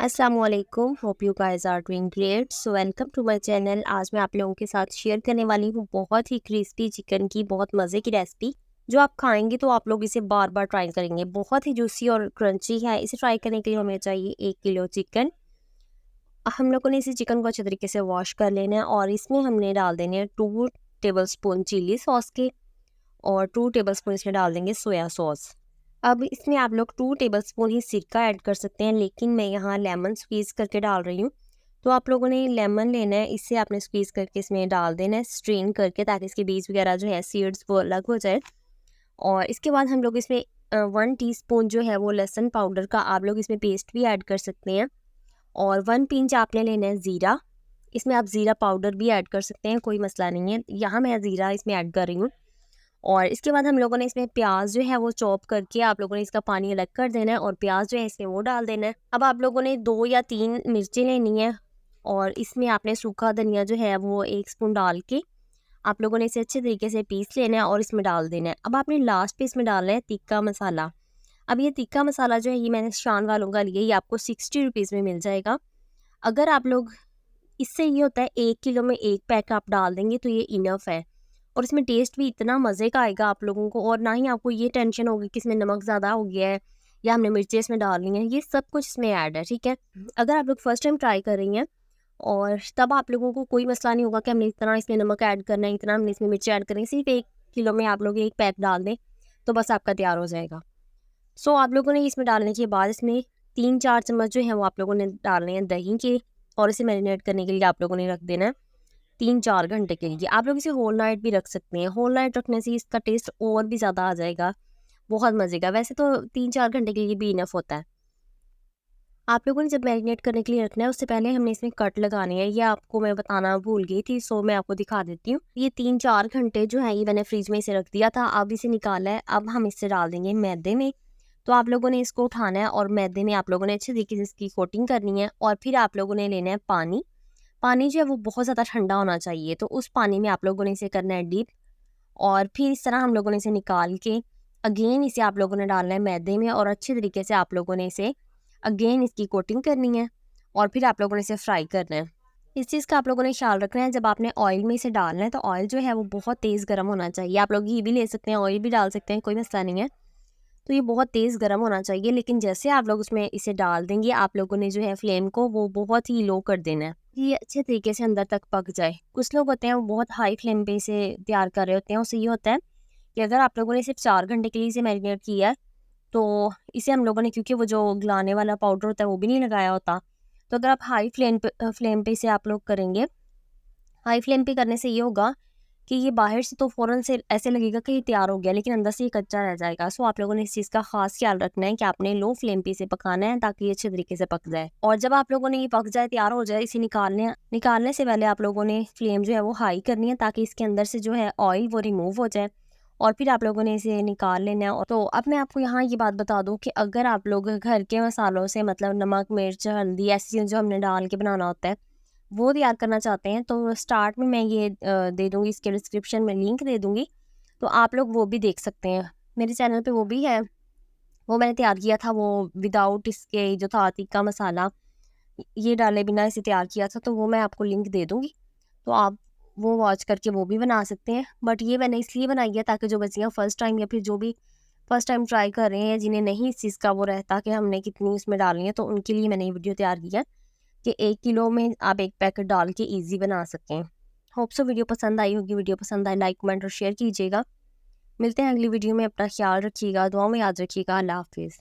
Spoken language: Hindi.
अस्सलाम वालेकुम, hope you guys are doing great. So welcome to my channel. आज मैं आप लोगों के साथ शेयर करने वाली हूँ बहुत ही क्रिस्पी चिकन की बहुत मज़े की रेसिपी, जो आप खाएंगे तो आप लोग इसे बार बार ट्राई करेंगे। बहुत ही जूसी और क्रंची है। इसे ट्राई करने के लिए हमें चाहिए 1 किलो चिकन। हम लोगों ने इसे चिकन को अच्छे तरीके से वॉश कर लेना है और इसमें हमने डाल देने हैं 2 टेबल स्पून चिली सॉस के और 2 टेबल स्पून इसमें डाल देंगे सोया सॉस। अब इसमें आप लोग 2 टेबल स्पून ही सिरका ऐड कर सकते हैं, लेकिन मैं यहाँ लेमन स्क्वीज़ करके डाल रही हूँ। तो आप लोगों ने लेमन लेना है, इससे आपने स्क्वीज़ करके इसमें डाल देना है, स्ट्रेन करके, ताकि इसके बीज वगैरह जो है सीड्स वो अलग हो जाए। और इसके बाद हम लोग इसमें 1 टीस्पून जो है वो लहसुन पाउडर का आप लोग इसमें पेस्ट भी ऐड कर सकते हैं। और 1 पिंच आपने लेना है ज़ीरा। इसमें आप ज़ीरा पाउडर भी ऐड कर सकते हैं, कोई मसला नहीं है। यहाँ मैं ज़ीरा इसमें ऐड कर रही हूँ। और इसके बाद हम लोगों ने इसमें प्याज जो है वो चॉप करके आप लोगों ने इसका पानी अलग कर देना है और प्याज जो है इसमें वो डाल देना है। अब आप लोगों ने 2 या 3 मिर्चें लेनी है और इसमें आपने सूखा धनिया जो है वो 1 स्पून डाल के आप लोगों ने इसे अच्छे तरीके से पीस लेना है और इसमें डाल देना है। अब आपने लास्ट पे इसमें डालना है तिक्का मसाला। अब ये तिक्का मसाला जो है ये मैंने शान वालों का लिया, ये आपको 60 रुपीज़ में मिल जाएगा। अगर आप लोग, इससे ये होता है 1 किलो में 1 पैक आप डाल देंगे तो ये इनफ है। और इसमें टेस्ट भी इतना मज़े का आएगा आप लोगों को, और ना ही आपको ये टेंशन होगी कि इसमें नमक ज़्यादा हो गया है या हमने मिर्चें इसमें डालनी है। ये सब कुछ इसमें ऐड है, ठीक है। अगर आप लोग फर्स्ट टाइम ट्राई कर रही हैं और तब आप लोगों को कोई मसला नहीं होगा कि हमने इतना इसमें नमक ऐड करना है, इतना हमने इसमें मिर्ची ऐड करनी है। सिर्फ 1 किलो में आप लोग 1 पैक डाल दें तो बस आपका तैयार हो जाएगा। सो आप लोगों ने इसमें डालने के बाद इसमें 3-4 चम्मच जो है वो आप लोगों ने डालने हैं दही के, और इसे मैरिनेट करने के लिए आप लोगों ने रख देना है 3-4 घंटे के लिए। आप लोग इसे होल नाइट भी रख सकते हैं। होल नाइट रखने से इसका टेस्ट और भी ज़्यादा आ जाएगा, बहुत मज़े का। वैसे तो 3-4 घंटे के लिए भी इनफ होता है। आप लोगों ने जब मैरिनेट करने के लिए रखना है उससे पहले हमने इसमें कट लगाने हैं, ये आपको मैं बताना भूल गई थी, सो मैं आपको दिखा देती हूँ। ये 3-4 घंटे जो है ये मैंने फ्रिज में इसे रख दिया था। अब इसे निकाला है, अब हम इससे डाल देंगे मैदे में। तो आप लोगों ने इसको उठाना है और मैदे में आप लोगों ने अच्छे तरीके से इसकी कोटिंग करनी है। और फिर आप लोगों ने लेना है पानी। पानी जो है वो बहुत ज़्यादा ठंडा होना चाहिए, तो उस पानी में आप लोगों ने इसे करना है डीप। और फिर इस तरह हम लोगों ने इसे निकाल के अगेन इसे आप लोगों ने डालना है मैदे में, और अच्छे तरीके से आप लोगों ने इसे अगेन इसकी कोटिंग करनी है और फिर आप लोगों ने इसे फ्राई करना है। इस चीज़ का आप लोगों ने ख्याल रखना है, जब आपने ऑयल में इसे डालना है तो ऑयल जो है वो बहुत तेज़ गर्म होना चाहिए। आप लोग घी भी ले सकते हैं, ऑयल भी डाल सकते हैं, कोई मसला नहीं है। तो ये बहुत तेज़ गर्म होना चाहिए, लेकिन जैसे आप लोग उसमें इसे डाल देंगे आप लोगों ने जो है फ्लेम को वो बहुत ही लो कर देना है, ये अच्छे तरीके से अंदर तक पक जाए। कुछ लोग होते हैं वो बहुत हाई फ्लेम पे इसे तैयार कर रहे होते हैं, उससे ये होता है कि अगर आप लोगों ने सिर्फ 4 घंटे के लिए इसे मैरिनेट किया है तो इसे हम लोगों ने, क्योंकि वो जो गलाने वाला पाउडर होता है वो भी नहीं लगाया होता, तो अगर आप हाई फ्लेम पे इसे आप लोग करेंगे, हाई फ्लेम पे करने से ये होगा कि ये बाहर से तो फ़ौरन से ऐसे लगेगा कि ये तैयार हो गया, लेकिन अंदर से ये कच्चा रह जाएगा। सो आप लोगों ने इस चीज़ का ख़ास ख्याल रखना है कि आपने लो फ्लेम पे इसे पकाना है ताकि ये अच्छे तरीके से पक जाए। और जब आप लोगों ने ये पक जाए, तैयार हो जाए, इसे निकालने से पहले आप लोगों ने फ्लेम जो है वो हाई करनी है, ताकि इसके अंदर से जो है ऑयल वो रिमूव हो जाए। और फिर आप लोगों ने इसे निकाल लेना है। और तो अब मैं आपको यहाँ ये बात बता दूँ कि अगर आप लोग घर के मसालों से, मतलब नमक, मिर्च, हल्दी, ऐसी चीज़ें जो हमने डाल के बनाना होता है वो तैयार करना चाहते हैं, तो स्टार्ट में मैं ये दे दूँगी, इसके डिस्क्रिप्शन में लिंक दे दूँगी, तो आप लोग वो भी देख सकते हैं। मेरे चैनल पे वो भी है, वो मैंने तैयार किया था, वो विदाउट इसके जो था तिक्का मसाला, ये डाले बिना इसे तैयार किया था, तो वो मैं आपको लिंक दे दूँगी। तो आप वो वॉच करके वो भी बना सकते हैं। बट ये मैंने इसलिए बनाई है ताकि जो बच्चियाँ फर्स्ट टाइम या फिर जो भी फर्स्ट टाइम ट्राई कर रहे हैं, जिन्हें नहीं इस चीज़ का वो रहता कि हमने कितनी उसमें डालनी है, तो उनके लिए मैंने ये वीडियो तैयार की है कि 1 किलो में आप 1 पैकेट डाल के ईज़ी बना सकें। होप सो वीडियो पसंद आई होगी। वीडियो पसंद आए लाइक, कमेंट और शेयर कीजिएगा। मिलते हैं अगली वीडियो में। अपना ख्याल रखिएगा, दुआ में याद रखिएगा। अल्लाह हाफ़िज़।